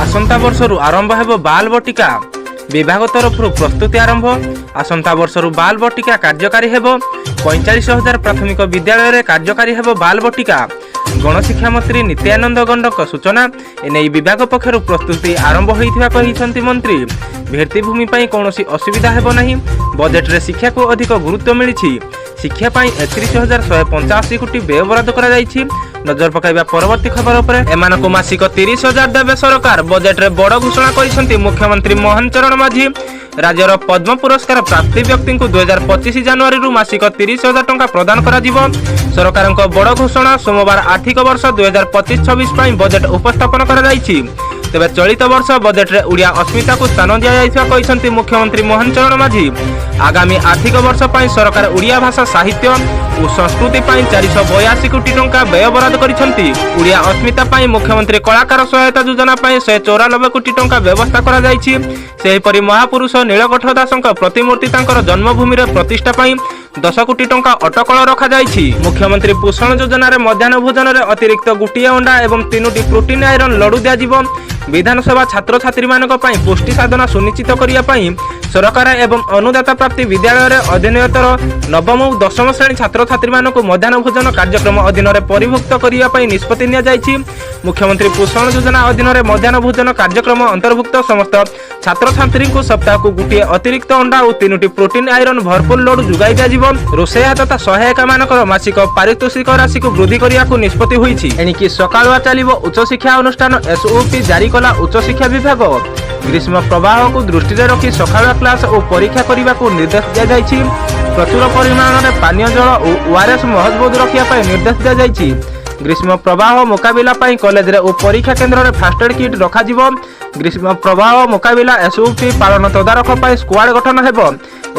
आसंता वर्षरू आरंभ हेब बाल बटिका विभाग तरफ प्रस्तुति आरंभ। आसंता वर्षरू बाल बटिका कार्यकारी हेब 45,000 प्राथमिक विद्यालय में कार्यकारी हेब बाल बटिका। गणशिक्षा मंत्री नित्यानंद गंडक सूचना। एने विभाग पक्षर प्रस्तुति आरंभ होती मंत्री। भित्तिभूमि कौन असुविधा हेब नहीं। बजेट रे शिक्षा को अधिक गुरुत्व मिली। शिक्षा 31,185 कोटी व्यय बराद कर नजर पकाइबा परवर्ती खबर पर एमानकु मासिक 30,000 देवे सरकार। बजेट रे बड़ घोषणा करिसेंती मुख्यमंत्री मोहन चरण माझी। राज्यर पद्म पुरस्कार प्राप्ति व्यक्ति को 2025 जनवरी रु मासिक 30,000 टंका प्रदान करा जिवो। सरकार बड़ घोषणा। सोमवार आर्थिक वर्ष 2025-26 बजेट उपस्थापन करा जायछि। तेबे चलित वर्ष बजेट रे उड़िया अस्मिता को स्थान दिया जायथिबा कहिसेंती मुख्यमंत्री मोहन चरण माझी। आगामी आर्थिक वर्ष पई सरकार उड़िया भाषा साहित्य और संस्कृति पई 482 कोटी टंका व्यय बराद करिसेंती। उड़िया अस्मिता पई मुख्यमंत्री कलाकार सहायता योजना पई 194 कोटी टंका व्यवस्था करा जायछि। सेहिपरि महापुरुष नीलकंठ दासक प्रतिमूर्ति तांकर जन्मभूमि रे प्रतिष्ठा पई 10 कोटी टंका अटकल रखा जायछि। मुख्यमंत्री पोषण योजना रे मध्याह्न भोजन रे अतिरिक्त गुटिए अंडा एवं 3टी प्रोटीन आयरन लडू दिया जिवो। विधानसभा छात्र छात्री मानक पई पुष्टि साधना सुनिश्चित करिया पई सरकार एवं अनुदाता प्राप्ति विद्यालय रे अधीनतर नवम और दशम श्रेणी छात्र छात्री मानक मध्याह्न भोजन कार्यक्रम अधीन रे परिभुक्त करिया पई निष्पत्ति निया जायछि। मुख्यमंत्री पोषण योजना अधीन रे मध्याह्न भोजन कार्यक्रम अंतर्भुक्त समस्त छात्र छात्री को सप्ताह को गुटिए अतिरिक्त अंडा और 3टी प्रोटीन आयरन भरपूर लडू जुगाई दिया जिवो। रोषेया तथा सहायिका मानकर मासिक पारितोषिक राशि को वृद्धि करिया को निष्पत्ति होईछि। एनिकि सकाळुआ चलिबो उच्च शिक्षा अनुष्ठान एसओपी जारी कला उच्च शिक्षा विभाग। ग्रीष्म प्रवाह को दृष्टि रखी सकाळुआ क्लास और परीक्षा करने को निर्देश दिया जायछि। प्रचुर परिमाण में पानीय जल और ओआरएस मजबूत रखा निर्देश दिया जायछि। ग्रीष्म प्रवाह मुकाबिला कॉलेज और परीक्षा केन्द्र में फास्ट एड किट रखा जिवो। ग्रीष्म प्रवाह मुकाबिला एसओपी पालन तदारख स्क्वाड गठन हेबो।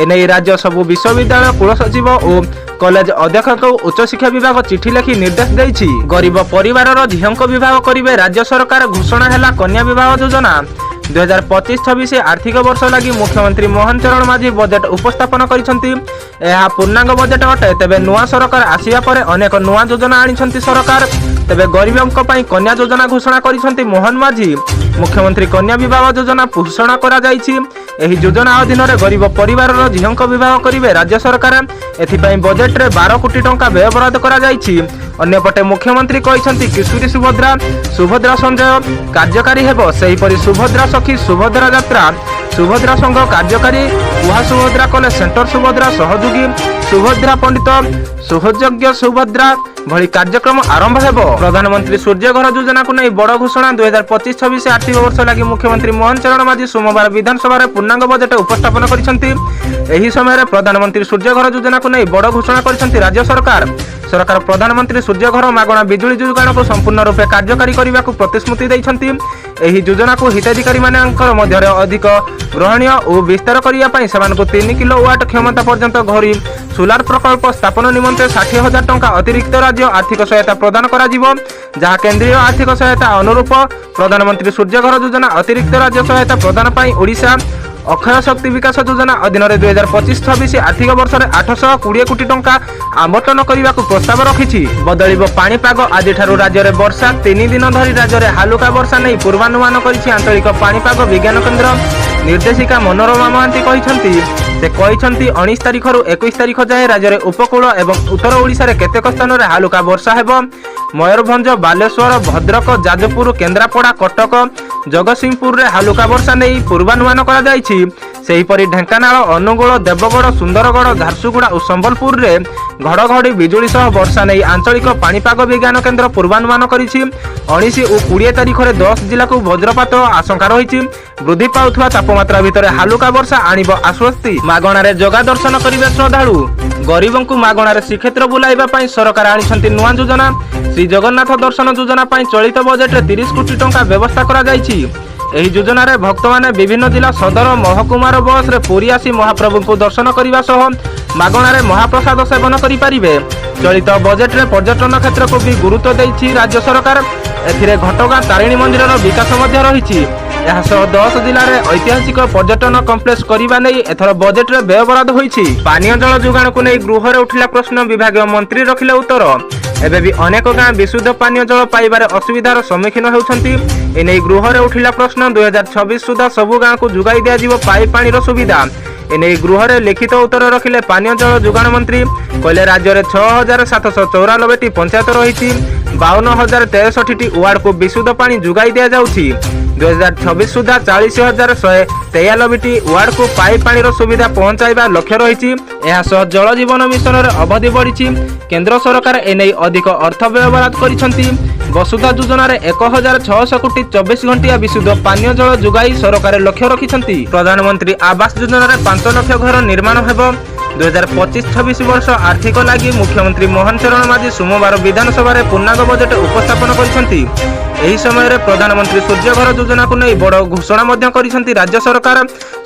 एने राज्य सबु विश्वविद्यालय कुलसचिव और कॉलेज अध्यक्ष को उच्च शिक्षा विभाग चिठी लिखि निर्देश देछि। गरीब परिवार झीओं विभाग करिवे राज्य सरकार। घोषणा हैला कन्या विवाह योजना। 2025-26 आर्थिक वर्ष लगी मुख्यमंत्री मोहन चरण माझी बजेट उपस्थापन करिसेंती। यह पूर्णांग बजेट अटे। तेबे नुआ सरकार आसिया परे अनेक नुआ योजना आनिसेंती सरकार। तेबे गरीबों पई कन्या योजना घोषणा करिसेंती मोहन माझी। मुख्यमंत्री कन्या विवाह योजना घोषणा करा जायछि। एही योजना अधीन रे गरीब परिवार झीओं विवाह करिवे राज्य सरकार। एथिपई बजेट रे 12 कोटी टंका व्यय बराद करा जायछि। अन्यपटे मुख्यमंत्री कहिसेंती किशोरी सुभद्रा संजय कार्यकारी हेबो। सेहिपरि सुभद्रा सखी सुभद्रा यात्रा सुभद्रा संघ कार्यकारी उहा सुभद्रा कॉलेज सेंटर सुभद्रा सहयोगी सुभद्रा पंडित सुहजज्ञ सुभद्रा भली कार्यक्रम आरंभ हेबो। प्रधानमंत्री सूर्य घर योजना को नहीं बड़ घोषणा। 2025-26 आर्थिक वर्ष लगी मुख्यमंत्री मोहन चरण माझी सोमवार विधानसभा रे पूर्णांग बजेट उपस्थापन करिसेंती। एही समय प्रधानमंत्री सूर्य घर योजना को नहीं बड़ घोषणा करिसेंती राज्य सरकार। सरकार प्रधानमंत्री सूर्य घर मागणा बिजुली योजना को संपूर्ण रूपे कार्यकारी करने को प्रतिश्रुति देइछंती। एही योजना को हिताधिकारी मानकर मध्य अधिक ग्रहणीय और विस्तार करने सेमानकु 3 किलोवाट क्षमता पर्यंत घरी सोलार प्रकल्प स्थापन निमंते 60,000 टंका अतिरिक्त राज्य आर्थिक सहायता प्रदान करा जिवो। जहाँ केंद्रीय आर्थिक सहायता अनुरूप प्रधानमंत्री सूर्य घर योजना अतिरिक्त राज्य सहायता प्रदान पाई ओडिशा अक्षय शक्ति विकास योजना अधीन 2025-26 आर्थिक वर्ष में 820 कोटी टंका आवंटन करने को प्रस्ताव रखी। बदलिब पाणीपाग। आज राज्य में वर्षा 3 दिन धरी राज्य में हालुका वर्षा नहीं पूर्वानुमान करिछि आंचलिक पाणीपाग विज्ञान केन्द्र निर्देशिका मनोरमा महांती कहिसेंती। से कहिसेंती 19 तारिख रु 21 तारिख जाए राज्य में उपकूल एवं उत्तर ओडिशा रे केतेक स्थान रे हालुका वर्षा हेबो। मयूरभंज बालेश्वर भद्रक जाजपुर केन्द्रापड़ा कटक जगतसिंहपुर रे हालुका वर्षा नहीं पूर्वानुमान करा जायछि। सेहिपरि ढेंकानाल अनुगुल देवगढ़ सुंदरगढ़ झारसुगुड़ा और संबलपुर रे घड़घड़ी बिजुली सह वर्षा नहीं आंचलिक पाणीपाग विज्ञान केन्द्र पूर्वानुमान करिछि। 19 और 20 तारिख रे 10 जिला को वज्रपात आशंका रहिछि। वृद्धि पाउथुवा तापमात्रा भितर हालुका वर्षा आनिब आश्वस्ति। मागणा रे जगा दर्शन करिवे श्रद्धालु। गरीबों को मागणा रे श्रीक्षेत्र बुलाइबा पई सरकार आनिछंती नुआ योजना। श्री जगन्नाथ दर्शन योजना पई चलित बजेट रे 30 कोटी टंका व्यवस्था करा जायछि। एही योजना रे भक्त माने विभिन्न जिला सदर महकुमार बस रे पुरी आसी महाप्रभु को दर्शन करने सह मागणा रे महाप्रसाद सेवन करि परिबे। चलित बजेट रे पर्यटन क्षेत्र को भी गुरुत्व देइछि राज्य सरकार। एथिरे घटगां तारिणी मंदिर रो विकास मध्य रहिछि। यह 10 जिले में ऐतिहासिक पर्यटन कम्प्लेक्स करने नहीं एथर बजेट रे व्यय बराद होईछि। पानीय जल जोगाण को नहीं गृह रे उठिला प्रश्न विभागीय मंत्री रखिले उत्तर। ଏବେ ବି ଅନେକ ଗାଁ ବିଶୁଦ୍ଧ ପାନୀୟ ଜଳ ପାଇବାରେ ଅସୁବିଧାର ସମ୍ମୁଖୀନ ହେଉଛନ୍ତି। ଏନେଇ ଗୃହରେ ଉଠିଲା ପ୍ରଶ୍ନ 2026 ସୁଦ୍ଧା ସବୁ ଗାଁକୁ ଯୋଗାଇ ଦିଆଯିବ ପାଇପ୍ ପାଣିର ସୁବିଧା। ଏନେଇ ଗୃହରେ ଲିଖିତ ଉତ୍ତର ରଖିଲେ ପାନୀୟ ଜଳ ଯୋଗାଣ ମନ୍ତ୍ରୀ। କହିଲେ ରାଜ୍ୟରେ 6794ଟି ପଞ୍ଚାୟତ ରହିଛି, 52063ଟି ୱାର୍ଡକୁ ବିଶୁଦ୍ଧ ପାଣି ଯୋଗାଇ ଦିଆଯାଉଛି। 2026 ସୁଦ୍ଧା 40193ଟି ୱାର୍ଡକୁ ପାଇପ୍ ପାଣିର ସୁବିଧା ପହଞ୍ଚାଇବା ଲକ୍ଷ୍ୟ ରହିଛି। ଏହାସହ ଜଳ ଜୀବନ ମିଶନରେ ଅବଧି ବଢ଼ିଛି। କେନ୍ଦ୍ର ସରକାର ଏନେଇ ଅଧିକ ଅର୍ଥ ବ୍ୟବହାର କରିଛନ୍ତି। ବସୁଧା ଯୋଜନାରେ 1600 କୋଟି 24 ଘଣ୍ଟିଆ ବିଶୁଦ୍ଧ ପାନୀୟ ଜଳ ଯୋଗାଇ ସରକାର ଲକ୍ଷ୍ୟ ରଖିଛନ୍ତି। ପ୍ରଧାନମନ୍ତ୍ରୀ ଆବାସ ଯୋଜନାରେ 5 ଲକ୍ଷ ଘର ନିର୍ମାଣ ହେବ। 2025-26 ବର୍ଷ ଆର୍ଥିକ ଲାଗି ମୁଖ୍ୟମନ୍ତ୍ରୀ ମୋହନ ଚରଣ ମାଝୀ ସୋମବାର ବିଧାନସଭାରେ ପୂର୍ଣ୍ଣାଙ୍ଗ ବଜେଟ୍ ଉପସ୍ଥାପନ କରିଛନ୍ତି। ଏହି ସମୟରେ ପ୍ରଧାନମନ୍ତ୍ରୀ ସୂର୍ଯ୍ୟ ଘର ଯୋଜନାକୁ ନେଇ ବଡ଼ ଘୋଷଣା ମଧ୍ୟ କରିଛନ୍ତି ରାଜ୍ୟ ସରକାର।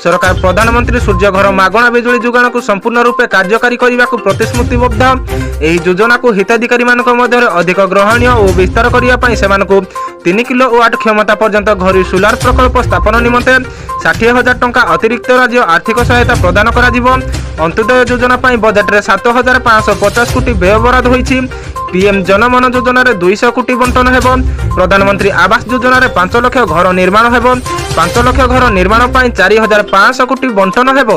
ସରକାର ପ୍ରଧାନମନ୍ତ୍ରୀ ସୂର୍ଯ୍ୟ ଘର ମାଗଣା ବିଜୁଳି ଯୋଗାଣକୁ ସମ୍ପୂର୍ଣ୍ଣ ରୂପେ କାର୍ଯ୍ୟକାରୀ କରିବାକୁ ପ୍ରତିଶ୍ରୁତିବଦ୍ଧ। ଏହି ଯୋଜନାକୁ ହିତାଧିକାରୀମାନଙ୍କ ମଧ୍ୟରେ ଅଧିକ ଗ୍ରହଣୀୟ ଓ ବିସ୍ତାର କରିବା ପାଇଁ ସେମାନଙ୍କୁ 3 କିଲୋୱାଟ କ୍ଷମତା ପର୍ଯ୍ୟନ୍ତ ଘରୋଇ ସୋଲାର ପ୍ରକଳ୍ପ ସ୍ଥାପନ ନିମନ୍ତେ 60,000 ଟଙ୍କା ଅତିରିକ୍ତ ରାଜ୍ୟ ଆର୍ଥିକ ସହାୟତା ପ୍ରଦାନ କରାଯିବ। ଅନ୍ତ୍ୟୋଦୟ ଯୋଜନା ପାଇଁ ବଜେଟରେ 7,550 କୋଟି ବ୍ୟୟ ବରାଦ ହୋଇଛି। ପିଏମ୍ ଜନମନ ଯୋଜନାରେ 200 କୋଟି ବଣ୍ଟନ ହେବ। ପ୍ରଧାନମନ୍ତ୍ରୀ ଆବାସ ଯୋଜନାରେ 5 ଲକ୍ଷ ଘର ନିର୍ମାଣ ହେବ। 5 ଲକ୍ଷ ଘର ନିର୍ମାଣ ପାଇଁ 4,500 କୋଟି ବଣ୍ଟନ ହେବ।